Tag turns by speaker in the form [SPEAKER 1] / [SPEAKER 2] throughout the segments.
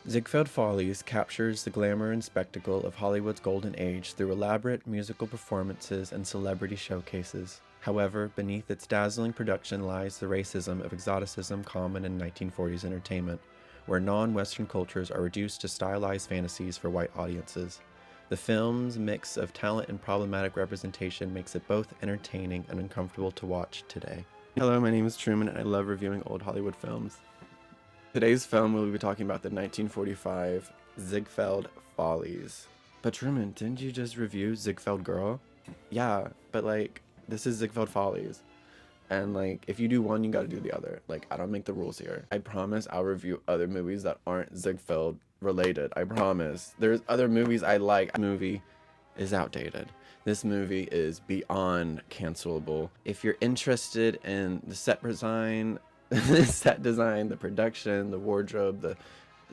[SPEAKER 1] Ziegfeld Follies captures the glamour and spectacle of Hollywood's golden age through elaborate musical performances and celebrity showcases. However, beneath its dazzling production lies the racism of exoticism common in 1940s entertainment, where non-Western cultures are reduced to stylized fantasies for white audiences. The film's mix of talent and problematic representation makes it both entertaining and uncomfortable to watch today. Hello, my name is Truman and I love reviewing old Hollywood films. Today's film we'll be talking about the 1945 Ziegfeld Follies. But Truman, didn't you just review Ziegfeld Girl? Yeah, but like, this is Ziegfeld Follies. And like, if you do one, you gotta do the other. Like, I don't make the rules here. I promise I'll review other movies that aren't Ziegfeld related. I promise. There's other movies I like. This movie is outdated. This movie is beyond cancelable. If you're interested in the set design, the production, the wardrobe,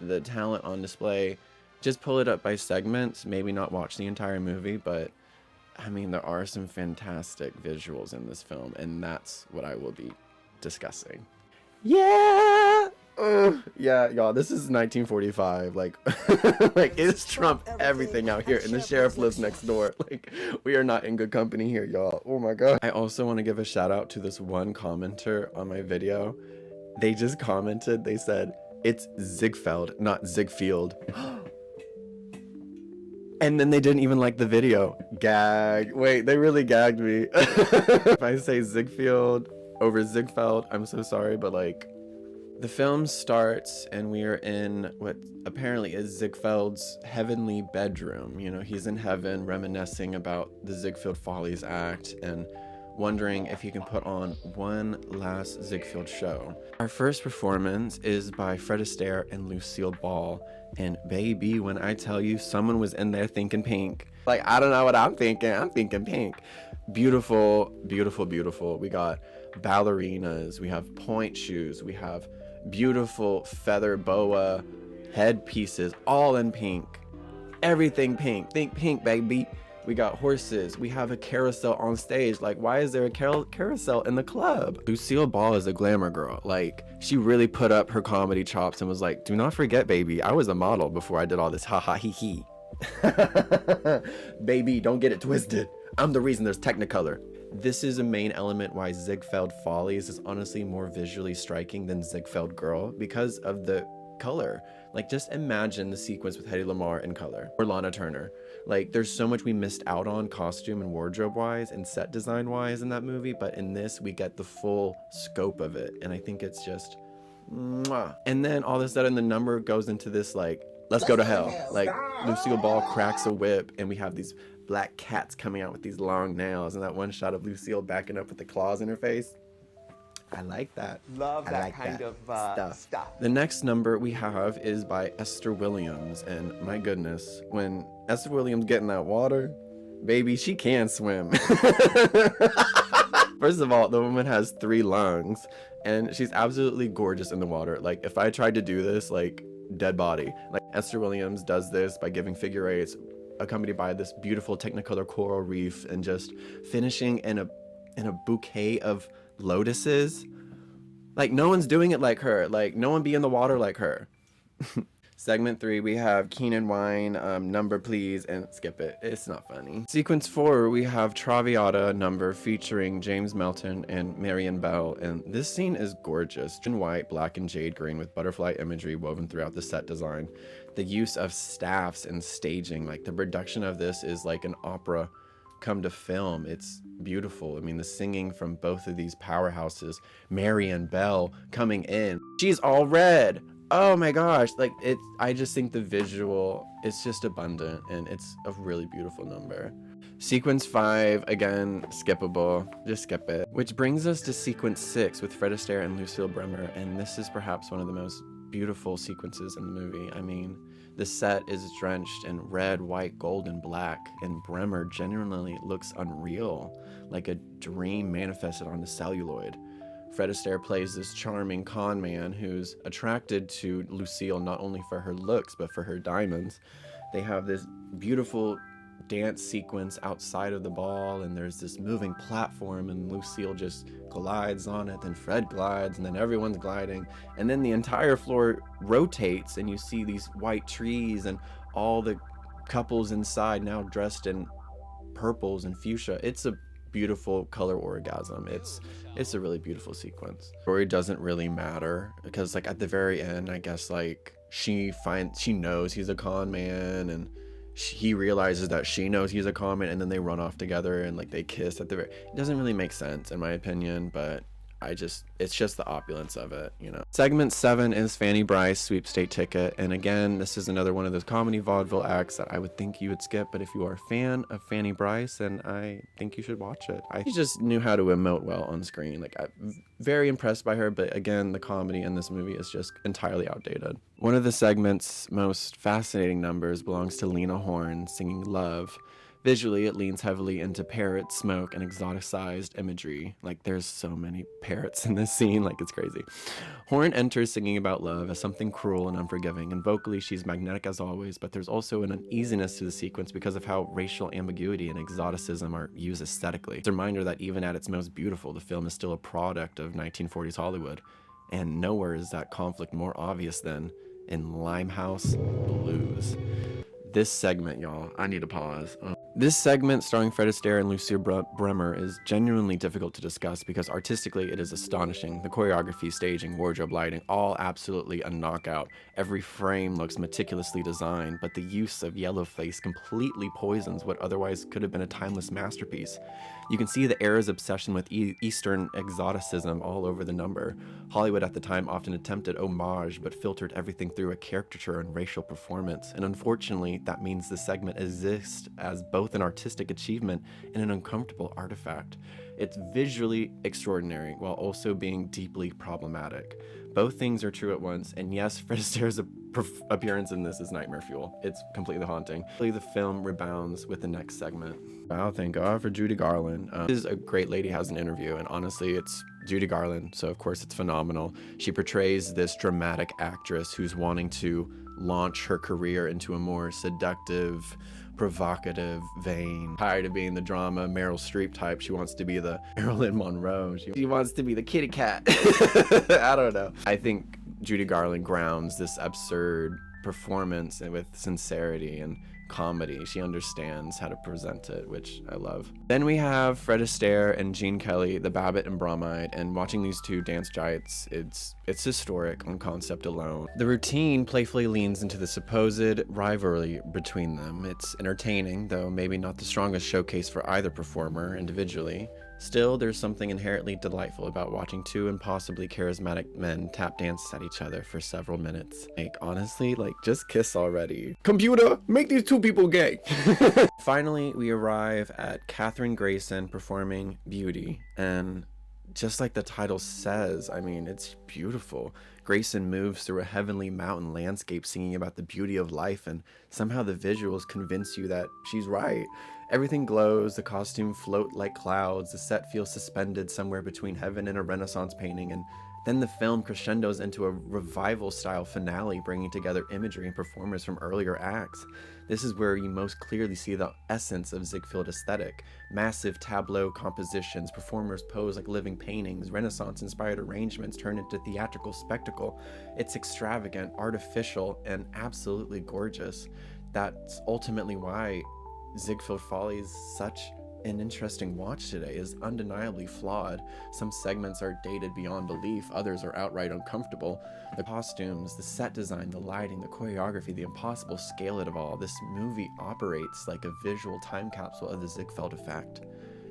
[SPEAKER 1] the talent on display, just pull it up by segments. Maybe not watch the entire movie, but I mean, there are some fantastic visuals in this film, and that's what I will be discussing. Yeah! Yeah, y'all, this is 1945. Like, like, it's Trump everything out here, and the sheriff lives next door. Like, we are not in good company here, y'all. Oh my god. I also want to give a shout out to this one commenter on my video. They just commented, they said, it's Ziegfeld, not Ziegfeld. And then they didn't even like the video. Gag. Wait, they really gagged me. If I say Ziegfeld over Ziegfeld, I'm so sorry, but like, the film starts and we are in what apparently is Ziegfeld's heavenly bedroom. You know, he's in heaven reminiscing about the Ziegfeld Follies act and wondering if he can put on one last Ziegfeld show. Our first performance is by Fred Astaire and Lucille Ball. And baby, when I tell you someone was in there thinking pink, like, I don't know what I'm thinking pink. Beautiful, beautiful, beautiful. We got ballerinas, we have point shoes, we have beautiful feather boa headpieces, all in pink. Everything pink. Think pink, baby. We got horses. We have a carousel on stage. Like, why is there a carousel in the club? Lucille Ball is a glamour girl. Like, she really put up her comedy chops and was like, do not forget, baby, I was a model before I did all this ha ha he he. Baby, don't get it twisted. I'm the reason there's Technicolor. This is a main element why Ziegfeld Follies is honestly more visually striking than Ziegfeld Girl because of the color. Like, just imagine the sequence with Hedy Lamarr in color or Lana Turner. Like, there's so much we missed out on costume and wardrobe wise and set design wise in that movie, but in this we get the full scope of it, and I think it's just mwah. And then all of a sudden the number goes into this like, let's go to hell. Like, Lucille Ball cracks a whip and we have these black cats coming out with these long nails, and that one shot of Lucille backing up with the claws in her face. I like that.
[SPEAKER 2] Love that
[SPEAKER 1] like
[SPEAKER 2] kind
[SPEAKER 1] that
[SPEAKER 2] of stuff.
[SPEAKER 1] The next number we have is by Esther Williams, and my goodness, when Esther Williams get in that water, baby, she can swim. First of all, the woman has 3 lungs, and she's absolutely gorgeous in the water. Like, if I tried to do this, like, dead body. Like, Esther Williams does this by giving figure eights, accompanied by this beautiful Technicolor coral reef, and just finishing in a bouquet of lotuses. Like, no one's doing it like her. Like, no one be in the water like her. Segment 3, we have Keenan Wine, Number Please, and skip it. It's not funny. Sequence 4, we have Traviata Number featuring James Melton and Marion Bell, and this scene is gorgeous. In white, black, and jade green with butterfly imagery woven throughout the set design. The use of staffs and staging, like the production of this is like an opera come to film. It's beautiful. I mean, the singing from both of these powerhouses. Marion Bell coming in. She's all red. Oh my gosh, like, I just think the visual is just abundant, and it's a really beautiful number. Sequence 5, again, skippable, just skip it. Which brings us to sequence 6 with Fred Astaire and Lucille Bremer, and this is perhaps one of the most beautiful sequences in the movie. I mean, the set is drenched in red, white, gold, and black, and Bremer genuinely looks unreal, like a dream manifested onto celluloid. Fred Astaire plays this charming con man who's attracted to Lucille not only for her looks, but for her diamonds. They have this beautiful dance sequence outside of the ball, and there's this moving platform, and Lucille just glides on it, then Fred glides, and then everyone's gliding, and then the entire floor rotates, and you see these white trees and all the couples inside now dressed in purples and fuchsia. It's a beautiful color orgasm. It's a really beautiful sequence. Story doesn't really matter because like at the very end, I guess like she knows he's a con man, and he realizes that she knows he's a con man, and then they run off together and like they kiss at the very. It doesn't really make sense in my opinion, but it's just the opulence of it, you know. Segment 7 is Fanny Bryce Sweepstate Ticket, and again, this is another one of those comedy vaudeville acts that I would think you would skip, but if you are a fan of Fanny Bryce, then I think you should watch it. She just knew how to emote well on screen. Like, I'm very impressed by her, but again, the comedy in this movie is just entirely outdated. One of the segment's most fascinating numbers belongs to Lena Horne singing Love. Visually, it leans heavily into parrot, smoke, and exoticized imagery. Like, there's so many parrots in this scene, like, it's crazy. Horne enters singing about love as something cruel and unforgiving, and vocally, she's magnetic as always, but there's also an uneasiness to the sequence because of how racial ambiguity and exoticism are used aesthetically. It's a reminder that even at its most beautiful, the film is still a product of 1940s Hollywood, and nowhere is that conflict more obvious than in Limehouse Blues. This segment, y'all, I need to pause. This segment, starring Fred Astaire and Lucille Bremer, is genuinely difficult to discuss because artistically it is astonishing. The choreography, staging, wardrobe, lighting, all absolutely a knockout. Every frame looks meticulously designed, but the use of yellowface completely poisons what otherwise could have been a timeless masterpiece. You can see the era's obsession with Eastern exoticism all over the number. Hollywood at the time often attempted homage, but filtered everything through a caricature and racial performance. And unfortunately, that means the segment exists as both an artistic achievement and an uncomfortable artifact. It's visually extraordinary while also being deeply problematic. Both things are true at once, and yes, Fred Astaire's appearance in this is nightmare fuel. It's completely haunting. The film rebounds with the next segment. Wow, thank God for Judy Garland. This is A Great Lady Has an Interview, and honestly, it's Judy Garland, so of course it's phenomenal. She portrays this dramatic actress who's wanting to launch her career into a more seductive, provocative vein. Tired of being the drama Meryl Streep type, she wants to be the Marilyn Monroe. She wants to be the kitty cat. I don't know. I think Judy Garland grounds this absurd performance with sincerity and comedy. She understands how to present it, which I love. Then we have Fred Astaire and Gene Kelly, the Babbitt and Bromide, and watching these two dance giants, it's historic on concept alone. The routine playfully leans into the supposed rivalry between them. It's entertaining, though maybe not the strongest showcase for either performer individually. Still, there's something inherently delightful about watching two impossibly charismatic men tap dance at each other for several minutes. Like, honestly, like, just kiss already. Computer, make these two people gay. Finally, we arrive at Katherine Grayson performing Beauty, and just like the title says, I mean, it's beautiful. Grayson moves through a heavenly mountain landscape singing about the beauty of life, and somehow the visuals convince you that she's right. Everything glows, the costume float like clouds, the set feels suspended somewhere between heaven and a Renaissance painting, and then the film crescendos into a revival-style finale, bringing together imagery and performers from earlier acts. This is where you most clearly see the essence of Ziegfeld aesthetic. Massive tableau compositions, performers pose like living paintings, Renaissance-inspired arrangements turn into theatrical spectacle. It's extravagant, artificial, and absolutely gorgeous. That's ultimately why Ziegfeld Follies is such an interesting watch today. Is undeniably flawed. Some segments are dated beyond belief, others are outright uncomfortable. The costumes, the set design, the lighting, the choreography, the impossible scale of it all. This movie operates like a visual time capsule of the Ziegfeld effect,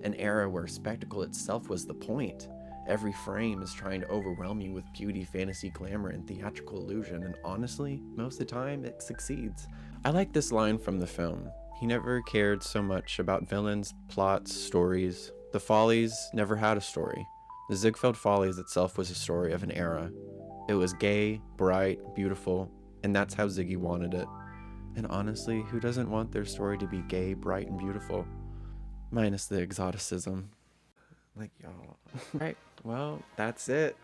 [SPEAKER 1] an era where spectacle itself was the point. Every frame is trying to overwhelm you with beauty, fantasy, glamour, and theatrical illusion, and honestly, most of the time, it succeeds. I like this line from the film. He never cared so much about villains, plots, stories. The Follies never had a story. The Ziegfeld Follies itself was a story of an era. It was gay, bright, beautiful, and that's how Ziggy wanted it. And honestly, who doesn't want their story to be gay, bright, and beautiful? Minus the exoticism. Like, y'all. Alright, well, that's it.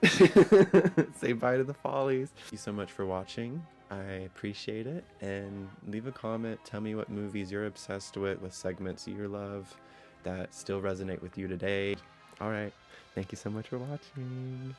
[SPEAKER 1] Say bye to the Follies. Thank you so much for watching. I appreciate it, and leave a comment. Tell me what movies you're obsessed with segments you love that still resonate with you today. All right, thank you so much for watching.